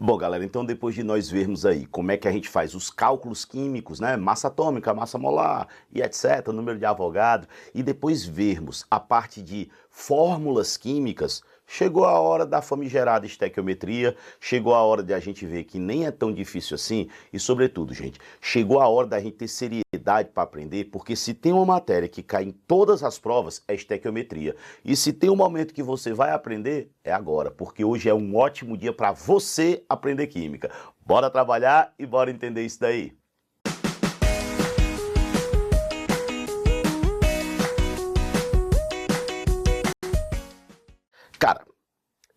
Bom, galera, então depois de nós vermos aí como é que a gente faz os cálculos químicos, né, massa atômica, massa molar e etc, número de Avogadro, e depois vermos a parte de fórmulas químicas, chegou a hora da famigerada estequiometria, chegou a hora de a gente ver que nem é tão difícil assim, e sobretudo, gente, chegou a hora da gente ter seriedade para aprender, porque se tem uma matéria que cai em todas as provas, é estequiometria. E se tem um momento que você vai aprender, é agora, porque hoje é um ótimo dia para você aprender química. Bora trabalhar e bora entender isso daí. Cara,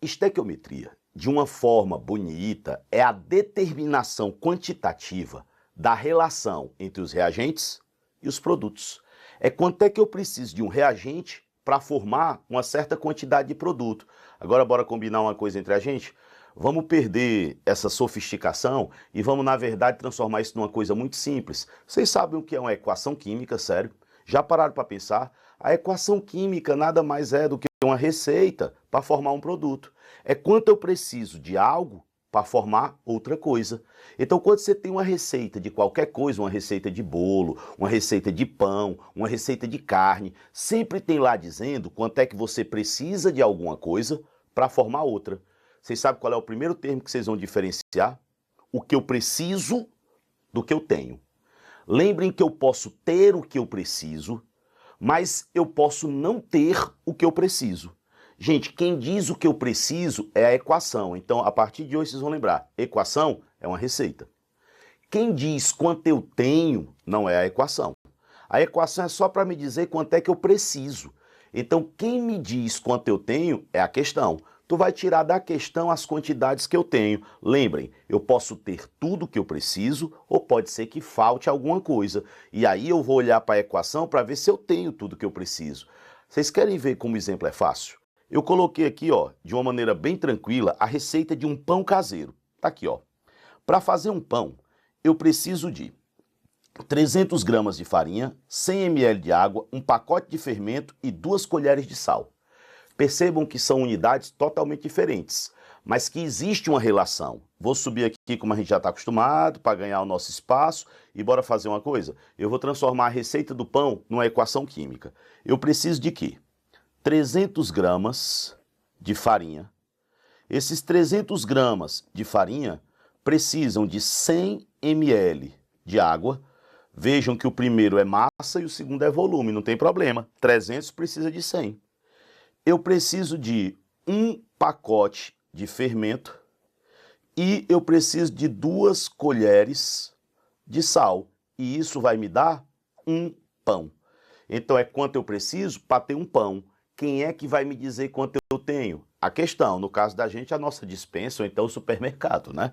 estequiometria, de uma forma bonita, é a determinação quantitativa da relação entre os reagentes e os produtos. É quanto é que eu preciso de um reagente para formar uma certa quantidade de produto. Agora bora combinar uma coisa entre a gente? Vamos perder essa sofisticação e vamos, na verdade, transformar isso numa coisa muito simples. Vocês sabem o que é uma equação química, sério? Já pararam para pensar? A equação química nada mais é do que uma receita para formar um produto. É quanto eu preciso de algo para formar outra coisa. Então, quando você tem uma receita de qualquer coisa, uma receita de bolo, uma receita de pão, uma receita de carne, sempre tem lá dizendo quanto é que você precisa de alguma coisa para formar outra. Vocês sabem qual é o primeiro termo que vocês vão diferenciar? O que eu preciso do que eu tenho. Lembrem que eu posso ter o que eu preciso, mas eu posso não ter o que eu preciso. Gente, quem diz o que eu preciso é a equação. Então, a partir de hoje, vocês vão lembrar. Equação é uma receita. Quem diz quanto eu tenho não é a equação. A equação é só para me dizer quanto é que eu preciso. Então, quem me diz quanto eu tenho é a questão. Tu vai tirar da questão as quantidades que eu tenho. Lembrem, eu posso ter tudo o que eu preciso ou pode ser que falte alguma coisa. E aí eu vou olhar para a equação para ver se eu tenho tudo o que eu preciso. Vocês querem ver como o exemplo é fácil? Eu coloquei aqui, ó, de uma maneira bem tranquila, a receita de um pão caseiro. Tá aqui, ó. Para fazer um pão, eu preciso de 300 gramas de farinha, 100 ml de água, um pacote de fermento e 2 colheres de sal. Percebam que são unidades totalmente diferentes, mas que existe uma relação. Vou subir aqui como a gente já está acostumado, para ganhar o nosso espaço, e bora fazer uma coisa? Eu vou transformar a receita do pão numa equação química. Eu preciso de quê? 300 gramas de farinha. Esses 300 gramas de farinha precisam de 100 ml de água. Vejam que o primeiro é massa e o segundo é volume, não tem problema. 300 precisa de 100. Eu preciso de um pacote de fermento e eu preciso de 2 colheres de sal. E isso vai me dar um pão. Então é quanto eu preciso para ter um pão. Quem é que vai me dizer quanto eu tenho? A questão, no caso da gente, a nossa despensa ou então o supermercado, né?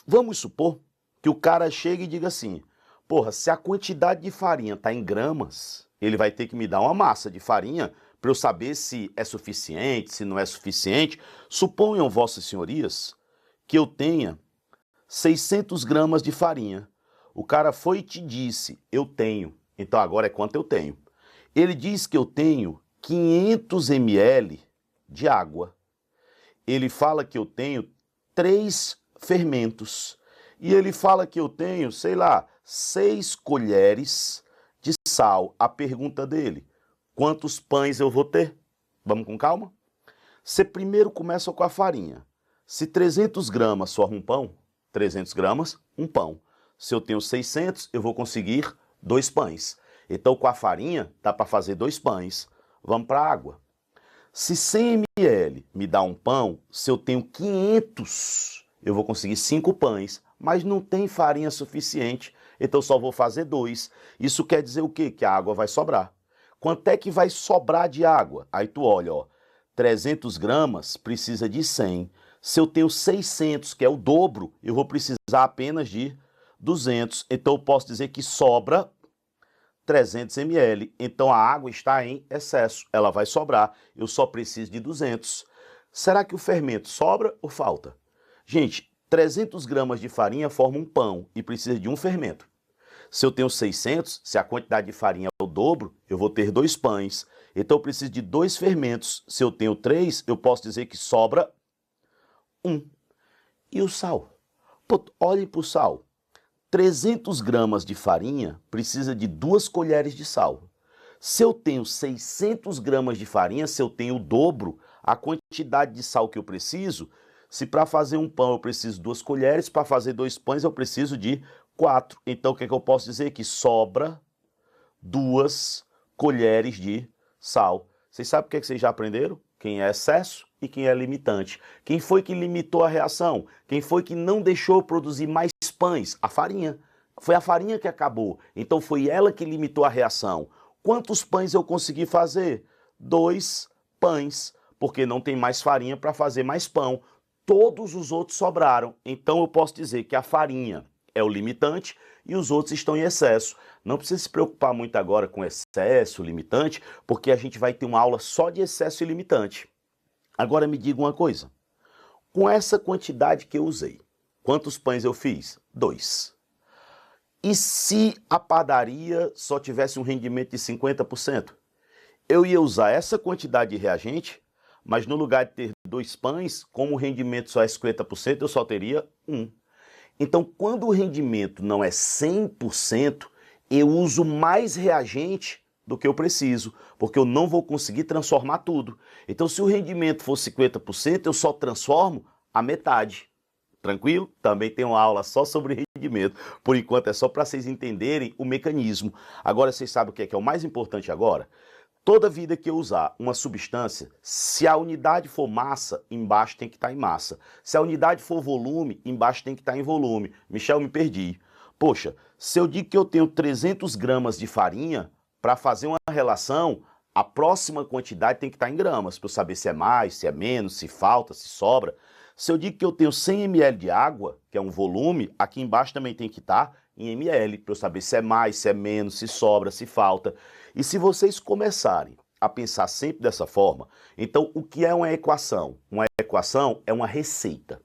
Vamos supor que o cara chegue e diga assim, porra, se a quantidade de farinha está em gramas, ele vai ter que me dar uma massa de farinha para eu saber se é suficiente, se não é suficiente. Suponham, vossas senhorias, que eu tenha 600 gramas de farinha. O cara foi e te disse, eu tenho. Então agora é quanto eu tenho. Ele diz que eu tenho 500 ml de água. Ele fala que eu tenho 3 fermentos. E ele fala que eu tenho, sei lá, 6 colheres de sal. A pergunta dele, quantos pães eu vou ter? Vamos com calma? Você primeiro começa com a farinha. Se 300 gramas forma um pão, 300 gramas, um pão. Se eu tenho 600, eu vou conseguir 2 pães. Então, com a farinha, dá para fazer 2 pães. Vamos para a água. Se 100 ml me dá um pão, se eu tenho 500, eu vou conseguir 5 pães. Mas não tem farinha suficiente, então só vou fazer 2. Isso quer dizer o quê? Que a água vai sobrar. Quanto é que vai sobrar de água? Aí tu olha, ó, 300 gramas precisa de 100. Se eu tenho 600, que é o dobro, eu vou precisar apenas de 200. Então eu posso dizer que sobra 300 ml. Então a água está em excesso, ela vai sobrar. Eu só preciso de 200. Será que o fermento sobra ou falta? Gente, 300 gramas de farinha formam um pão e precisa de um fermento. Se eu tenho 600, se a quantidade de farinha é o dobro, eu vou ter 2 pães. Então eu preciso de 2 fermentos. Se eu tenho 3, eu posso dizer que sobra 1. E o sal? Pô, olhem para o sal. 300 gramas de farinha precisa de 2 colheres de sal. Se eu tenho 600 gramas de farinha, se eu tenho o dobro, a quantidade de sal que eu preciso, se para fazer um pão eu preciso de 2 colheres, para fazer 2 pães eu preciso de 4. Então o que é que eu posso dizer? Que sobra 2 colheres de sal. Vocês sabem o que é que vocês já aprenderam? Quem é excesso e quem é limitante. Quem foi que limitou a reação? Quem foi que não deixou produzir mais pães? A farinha. Foi a farinha que acabou. Então foi ela que limitou a reação. Quantos pães eu consegui fazer? 2 pães, porque não tem mais farinha para fazer mais pão. Todos os outros sobraram. Então eu posso dizer que a farinha é o limitante e os outros estão em excesso. Não precisa se preocupar muito agora com excesso, limitante, porque a gente vai ter uma aula só de excesso e limitante. Agora me diga uma coisa. Com essa quantidade que eu usei, quantos pães eu fiz? 2. E se a padaria só tivesse um rendimento de 50%? Eu ia usar essa quantidade de reagente, mas no lugar de ter 2 pães, como o rendimento só é 50%, eu só teria 1. Então, quando o rendimento não é 100%, eu uso mais reagente do que eu preciso, porque eu não vou conseguir transformar tudo. Então, se o rendimento for 50%, eu só transformo a metade. Tranquilo? Também tem uma aula só sobre rendimento. Por enquanto é só para vocês entenderem o mecanismo. Agora vocês sabem o que é o mais importante agora? Toda vida que eu usar uma substância, se a unidade for massa, embaixo tem que estar em massa. Se a unidade for volume, embaixo tem que estar em volume. Michel, me perdi. Poxa, se eu digo que eu tenho 300 gramas de farinha, para fazer uma relação, a próxima quantidade tem que estar em gramas, para eu saber se é mais, se é menos, se falta, se sobra. Se eu digo que eu tenho 100 ml de água, que é um volume, aqui embaixo também tem que estar em ml, para eu saber se é mais, se é menos, se sobra, se falta. E se vocês começarem a pensar sempre dessa forma, então o que é uma equação? Uma equação é uma receita,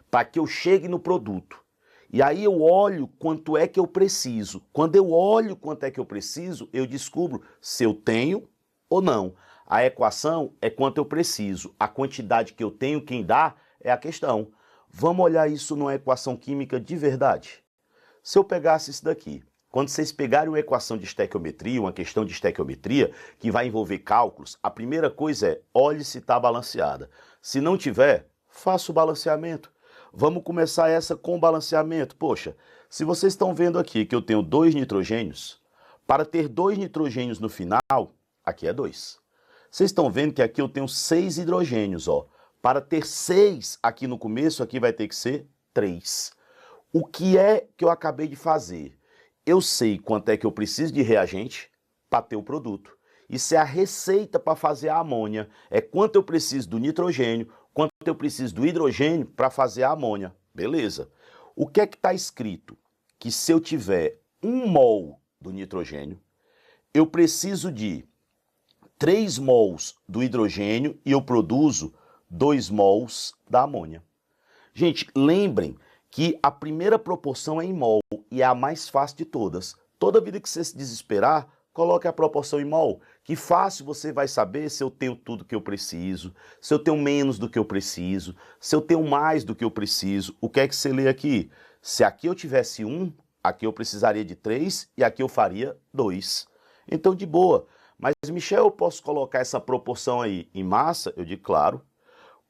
para que eu chegue no produto. E aí eu olho quanto é que eu preciso. Quando eu olho quanto é que eu preciso, eu descubro se eu tenho ou não. A equação é quanto eu preciso. A quantidade que eu tenho, quem dá, é a questão. Vamos olhar isso numa equação química de verdade? Se eu pegasse isso daqui, quando vocês pegarem uma equação de estequiometria, uma questão de estequiometria, que vai envolver cálculos, a primeira coisa é, olhe se está balanceada. Se não tiver, faça o balanceamento. Vamos começar essa com balanceamento. Poxa, se vocês estão vendo aqui que eu tenho 2 nitrogênios, para ter 2 nitrogênios no final, aqui é 2. Vocês estão vendo que aqui eu tenho 6 hidrogênios, ó. Para ter 6 aqui no começo, aqui vai ter que ser 3. O que é que eu acabei de fazer? Eu sei quanto é que eu preciso de reagente para ter o produto. Isso é a receita para fazer a amônia. É quanto eu preciso do nitrogênio, quanto eu preciso do hidrogênio para fazer a amônia. Beleza. O que é que está escrito? Que se eu tiver 1 mol do nitrogênio, eu preciso de 3 mols do hidrogênio e eu produzo 2 mols da amônia. Gente, lembrem que a primeira proporção é em mol e é a mais fácil de todas. Toda vida que você se desesperar, coloque a proporção em mol, que fácil você vai saber se eu tenho tudo que eu preciso, se eu tenho menos do que eu preciso, se eu tenho mais do que eu preciso. O que é que você lê aqui? Se aqui eu tivesse 1, aqui eu precisaria de 3 e aqui eu faria 2. Então, de boa. Mas, Michel, eu posso colocar essa proporção aí em massa? Eu digo, claro.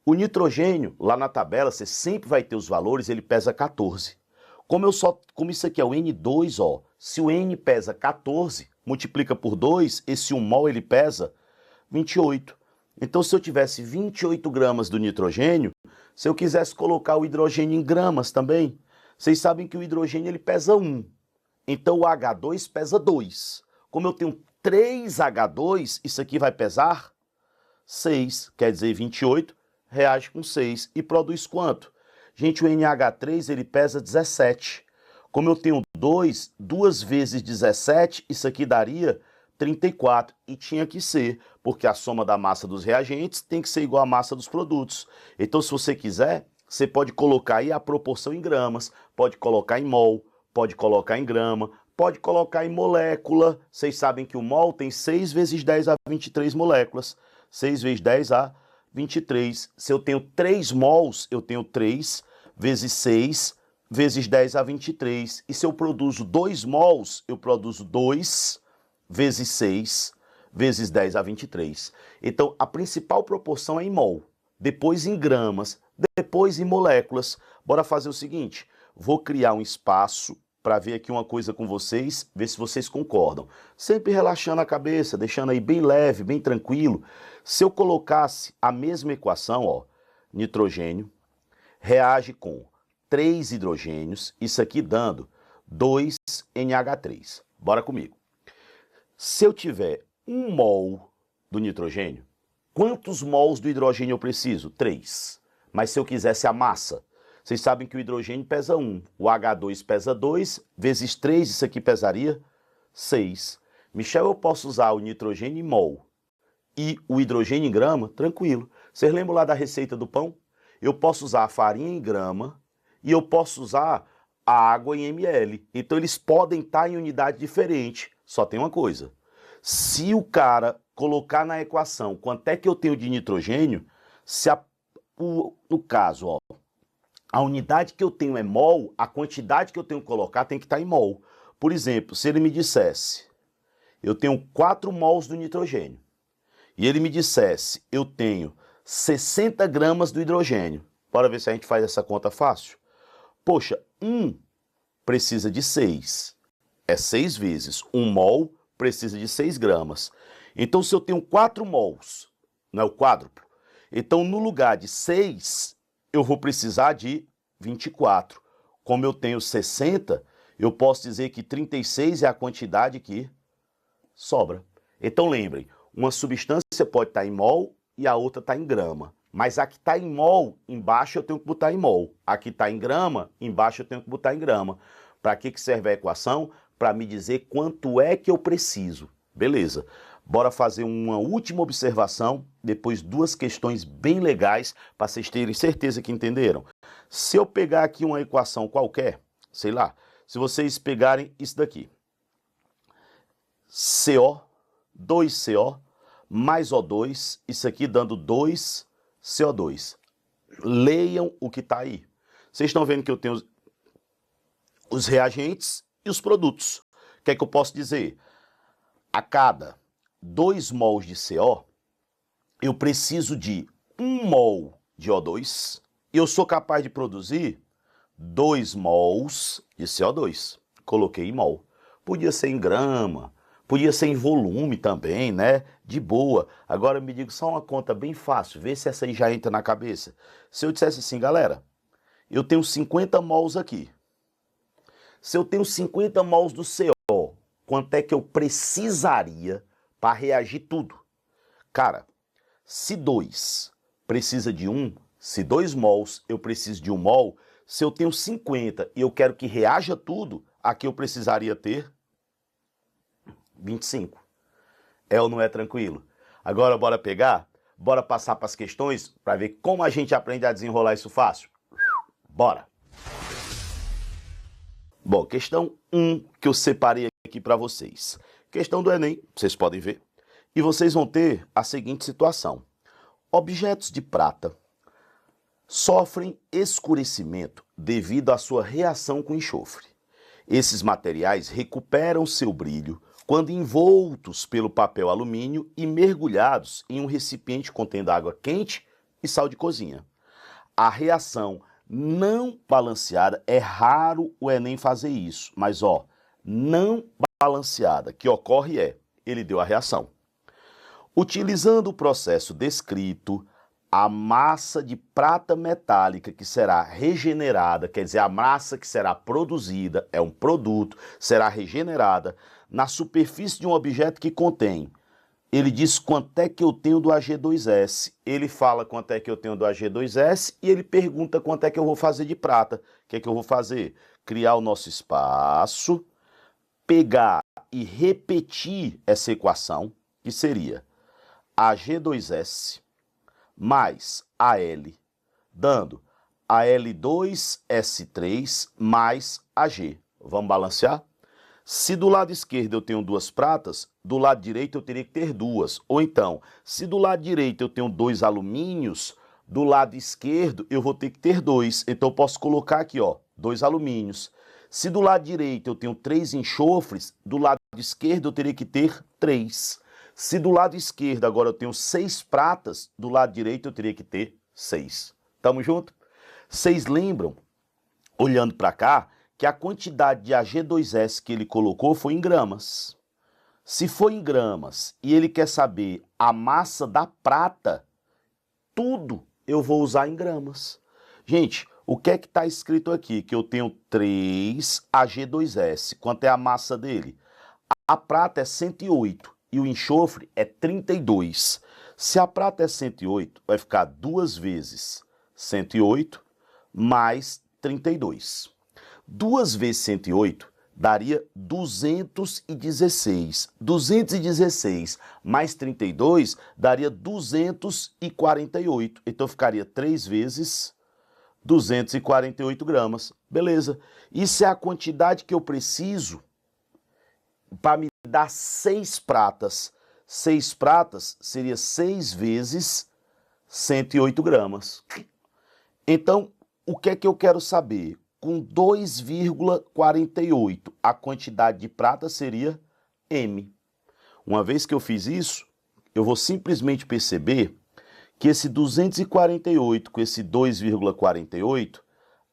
O nitrogênio, lá na tabela, você sempre vai ter os valores, ele pesa 14. Como isso aqui é o N2, ó, se o N pesa 14, multiplica por 2, esse 1 mol ele pesa 28. Então, se eu tivesse 28 gramas do nitrogênio, se eu quisesse colocar o hidrogênio em gramas também, vocês sabem que o hidrogênio ele pesa 1. Então, o H2 pesa 2. Como eu tenho 3 H2, isso aqui vai pesar 6, quer dizer 28, reage com 6 e produz quanto? Gente, o NH3 ele pesa 17. Como eu tenho 2 vezes 17, isso aqui daria 34. E tinha que ser, porque a soma da massa dos reagentes tem que ser igual à massa dos produtos. Então, se você quiser, você pode colocar aí a proporção em gramas, pode colocar em mol, pode colocar em grama, pode colocar em molécula. Vocês sabem que o mol tem 6 vezes 10 a 23 moléculas. 6 vezes 10 a 23. Se eu tenho 3 mols, eu tenho 3 vezes 6, vezes 10 a 23. E se eu produzo 2 mols, eu produzo 2 vezes 6, vezes 10 a 23. Então, a principal proporção é em mol, depois em gramas, depois em moléculas. Bora fazer o seguinte, vou criar um espaço para ver aqui uma coisa com vocês, ver se vocês concordam. Sempre relaxando a cabeça, deixando aí bem leve, bem tranquilo. Se eu colocasse a mesma equação, ó, nitrogênio reage com 3 hidrogênios, isso aqui dando 2NH3. Bora comigo. Se eu tiver 1 mol do nitrogênio, quantos mols do hidrogênio eu preciso? 3. Mas se eu quisesse a massa, vocês sabem que o hidrogênio pesa 1, o H2 pesa 2, vezes 3, isso aqui pesaria 6. Michel, eu posso usar o nitrogênio em mol e o hidrogênio em grama? Tranquilo. Vocês lembram lá da receita do pão? Eu posso usar a farinha em grama e eu posso usar a água em ml. Então eles podem estar em unidade diferente. Só tem uma coisa. Se o cara colocar na equação quanto é que eu tenho de nitrogênio, se no caso, ó, a unidade que eu tenho é mol, a quantidade que eu tenho que colocar tem que estar em mol. Por exemplo, se ele me dissesse, eu tenho 4 mols do nitrogênio, e ele me dissesse, eu tenho 60 gramas do hidrogênio. Bora ver se a gente faz essa conta fácil? Poxa, 1 precisa de 6. É 6 vezes. 1 mol precisa de 6 gramas. Então, se eu tenho 4 mols, não é o quádruplo? Então, no lugar de 6, eu vou precisar de 24. Como eu tenho 60, eu posso dizer que 36 é a quantidade que sobra. Então, lembrem, uma substância pode estar em mol e a outra está em grama. Mas a que está em mol, embaixo eu tenho que botar em mol. A que está em grama, embaixo eu tenho que botar em grama. Para que serve a equação? Para me dizer quanto é que eu preciso. Beleza. Bora fazer uma última observação, depois 2 questões bem legais, para vocês terem certeza que entenderam. Se eu pegar aqui uma equação qualquer, sei lá, se vocês pegarem isso daqui, CO, 2CO, mais O2, isso aqui dando 2CO2. Leiam o que está aí. Vocês estão vendo que eu tenho os reagentes e os produtos. O que é que eu posso dizer? A cada 2 mols de CO, eu preciso de 1 mol de O2. Eu sou capaz de produzir 2 mols de CO2. Coloquei em mol. Podia ser em grama, podia ser em volume também, né? De boa. Agora me diga só uma conta bem fácil, vê se essa aí já entra na cabeça. Se eu dissesse assim, galera, eu tenho 50 mols aqui. Se eu tenho 50 mols do CO, quanto é que eu precisaria para reagir tudo? Cara, se 2 precisa de 1, se 2 mols eu preciso de 1 mol, se eu tenho 50 e eu quero que reaja tudo, aqui eu precisaria ter 25. É ou não é tranquilo? Agora bora pegar, bora passar para as questões para ver como a gente aprende a desenrolar isso fácil? Bora! Bom, questão 1 que eu separei aqui para vocês. Questão do Enem, vocês podem ver. E vocês vão ter a seguinte situação. Objetos de prata sofrem escurecimento devido à sua reação com enxofre. Esses materiais recuperam seu brilho quando envoltos pelo papel alumínio e mergulhados em um recipiente contendo água quente e sal de cozinha. A reação não balanceada, é raro o Enem fazer isso, mas ó, não balanceada, que ocorre ele deu a reação. Utilizando o processo descrito, a massa de prata metálica que será regenerada, quer dizer, a massa que será produzida, é um produto, será regenerada na superfície de um objeto que contém. Ele diz quanto é que eu tenho do Ag2S, ele fala quanto é que eu tenho do Ag2S e ele pergunta quanto é que eu vou fazer de prata. O que é que eu vou fazer? Criar o nosso espaço, pegar e repetir essa equação, que seria Ag2S mais Al, dando Al2S3 mais Ag. Vamos balancear? Se do lado esquerdo eu tenho 2 pratas, do lado direito eu teria que ter 2. Ou então, se do lado direito eu tenho 2 alumínios, Do lado esquerdo, eu vou ter que ter 2. Então, eu posso colocar aqui, ó, 2 alumínios. Se do lado direito eu tenho 3 enxofres, do lado esquerdo eu teria que ter 3. Se do lado esquerdo agora eu tenho 6 pratas, do lado direito eu teria que ter 6. Tamo junto? Vocês lembram, olhando para cá, que a quantidade de Ag2S que ele colocou foi em gramas. Se for em gramas e ele quer saber a massa da prata, tudo eu vou usar em gramas. Gente, o que é que está escrito aqui? Que eu tenho 3 Ag2S. Quanto é a massa dele? A prata é 108 e o enxofre é 32. Se a prata é 108, vai ficar 2 vezes 108 mais 32. 2 vezes 108 daria 216. 216 mais 32 daria 248. Então ficaria 3 vezes 248 gramas. Beleza. Isso é a quantidade que eu preciso para me dar 6 pratas. 6 pratas seria 6 vezes 108 gramas. Então, o que é que eu quero saber? Com 2,48, a quantidade de prata seria M. Uma vez que eu fiz isso, eu vou simplesmente perceber que esse 248 com esse 2,48,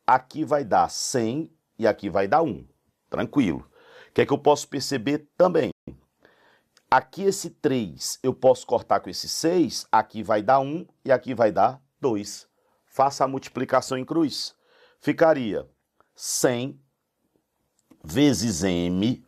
aqui vai dar 100 e aqui vai dar 1. Tranquilo. O que é que eu posso perceber também? Aqui esse 3 eu posso cortar com esse 6, aqui vai dar 1 e aqui vai dar 2. Faça a multiplicação em cruz. Ficaria 100 vezes M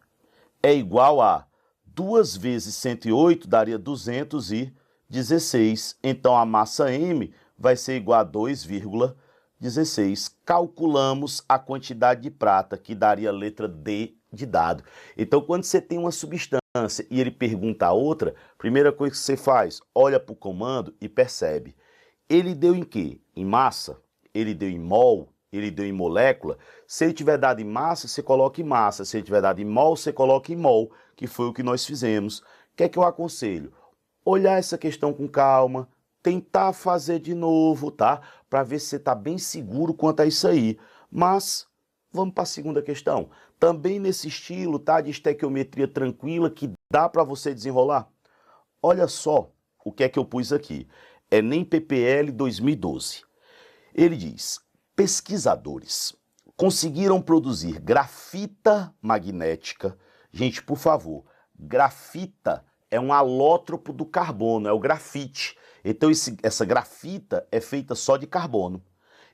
é igual a 2 vezes 108 daria 216. Então, a massa M vai ser igual a 2,16. Calculamos a quantidade de prata, que daria a letra D de dado. Então, quando você tem uma substância e ele pergunta a outra, primeira coisa que você faz, olha para o comando e percebe. Ele deu em quê? Em massa? Ele deu em mol? Ele deu em molécula? Se ele tiver dado em massa, você coloca em massa. Se ele tiver dado em mol, você coloca em mol, que foi o que nós fizemos. O que é que eu aconselho? Olhar essa questão com calma, tentar fazer de novo, tá? Para ver se você está bem seguro quanto a isso aí. Mas vamos para a segunda questão. Também nesse estilo, tá? De estequiometria tranquila, que dá para você desenrolar. Olha só o que é que eu pus aqui. Enem PPL 2012. Ele diz: pesquisadores conseguiram produzir grafita magnética. Gente, por favor, grafita é um alótropo do carbono, é o grafite. Então essa grafita é feita só de carbono.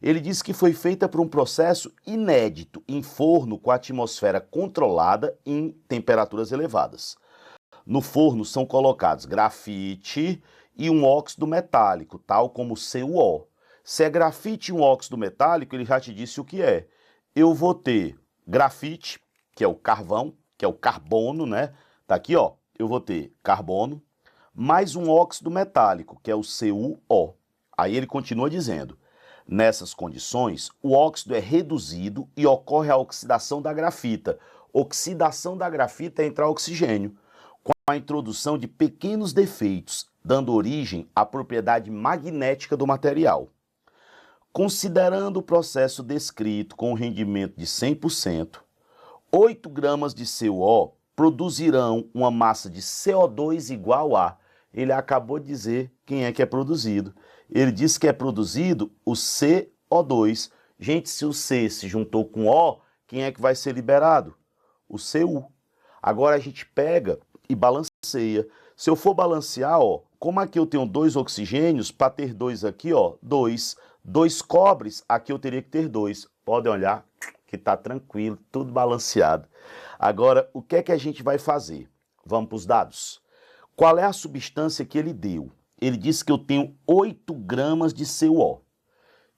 Ele diz que foi feita por um processo inédito em forno com a atmosfera controlada em temperaturas elevadas. No forno são colocados grafite e um óxido metálico, tal como CuO. Se é grafite e um óxido metálico, ele já te disse o que é. Eu vou ter grafite, que é o carvão, que é o carbono, né? Tá aqui, ó. Eu vou ter carbono, mais um óxido metálico, que é o CuO. Aí ele continua dizendo: nessas condições, o óxido é reduzido e ocorre a oxidação da grafita. Oxidação da grafita é entrar oxigênio, com a introdução de pequenos defeitos, dando origem à propriedade magnética do material. Considerando o processo descrito com um rendimento de 100%, 8 gramas de CuO produzirão uma massa de CO2 igual a... Ele acabou de dizer quem é que é produzido. Ele disse que é produzido o CO2. Gente, se o C se juntou com O, quem é que vai ser liberado? O Cu. Agora a gente pega e balanceia. Se eu for balancear, ó, como aqui eu tenho 2 oxigênios, para ter 2 aqui, ó, 2. 2 cobres, aqui eu teria que ter 2. Podem olhar que tá tranquilo, tudo balanceado. Agora, o que é que a gente vai fazer? Vamos para os dados. Qual é a substância que ele deu? Ele disse que eu tenho 8 gramas de CuO.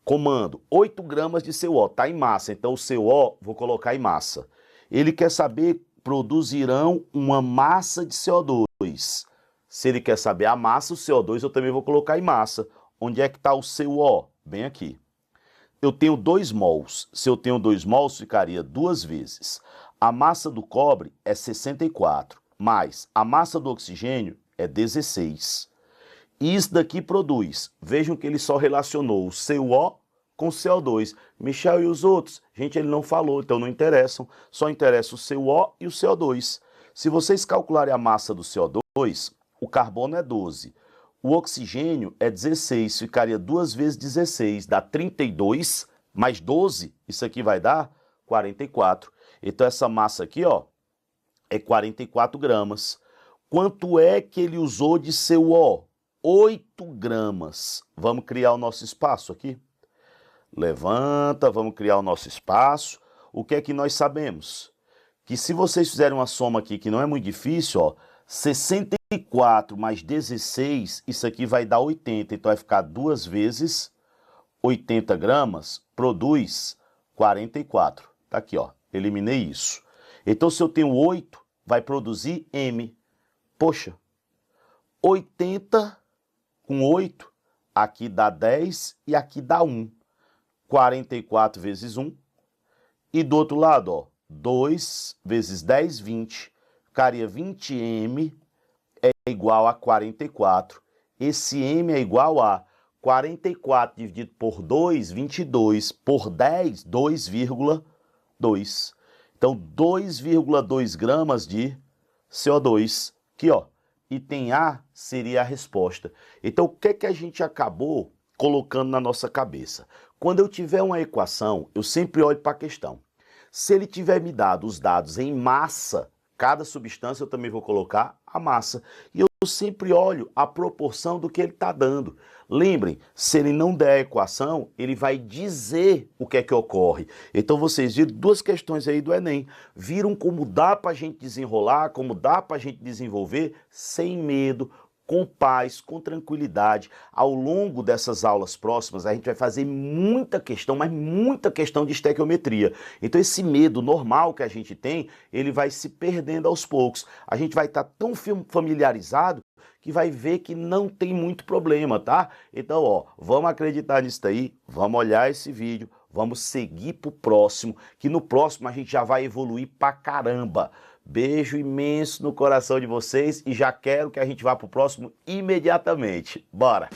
Comando, 8 gramas de CuO, tá em massa, então o CuO vou colocar em massa. Ele quer saber, produzirão uma massa de CO2. Se ele quer saber a massa, o CO2 eu também vou colocar em massa. Onde é que está o CuO? Bem aqui. Eu tenho 2 mols. Se eu tenho 2 mols, ficaria 2 vezes. A massa do cobre é 64, mais a massa do oxigênio é 16. E isso daqui produz. Vejam que ele só relacionou o CO com o CO2. Michel, e os outros? Gente, ele não falou, então não interessam. Só interessa o CO e o CO2. Se vocês calcularem a massa do CO2, o carbono é 12. O oxigênio é 16, ficaria 2 vezes 16, dá 32, mais 12, isso aqui vai dar 44. Então essa massa aqui, ó, é 44 gramas. Quanto é que ele usou de CO? 8 gramas. Vamos criar o nosso espaço aqui? Levanta, vamos criar o nosso espaço. O que é que nós sabemos? Que se vocês fizerem uma soma aqui, que não é muito difícil, ó, 64 mais 16, isso aqui vai dar 80. Então vai ficar 2 vezes 80 gramas, produz 44. Tá aqui, ó, eliminei isso. Então se eu tenho 8, vai produzir M. Poxa, 80 com 8, aqui dá 10 e aqui dá 1. 44 vezes 1. E do outro lado, ó, 2 vezes 10, 20. Ficaria 20M é igual a 44. Esse M é igual a 44 dividido por 2, 22. Por 10, 2,2. Então, 2,2 gramas de CO2. Aqui, ó. Item A seria a resposta. Então, o que é que a gente acabou colocando na nossa cabeça? Quando eu tiver uma equação, eu sempre olho para a questão. Se ele tiver me dado os dados em massa, cada substância eu também vou colocar a massa. E eu sempre olho a proporção do que ele está dando. Lembrem, se ele não der a equação, ele vai dizer o que é que ocorre. Então vocês viram 2 questões aí do Enem. Viram como dá para a gente desenrolar, como dá para a gente desenvolver sem medo, com paz, com tranquilidade. Ao longo dessas aulas próximas, a gente vai fazer muita questão, mas muita questão de estequiometria. Então esse medo normal que a gente tem, ele vai se perdendo aos poucos. A gente vai estar tão familiarizado que vai ver que não tem muito problema, tá? Então, ó, vamos acreditar nisso daí, vamos olhar esse vídeo, vamos seguir pro próximo, que no próximo a gente já vai evoluir pra caramba. Beijo imenso no coração de vocês e já quero que a gente vá pro próximo imediatamente. Bora!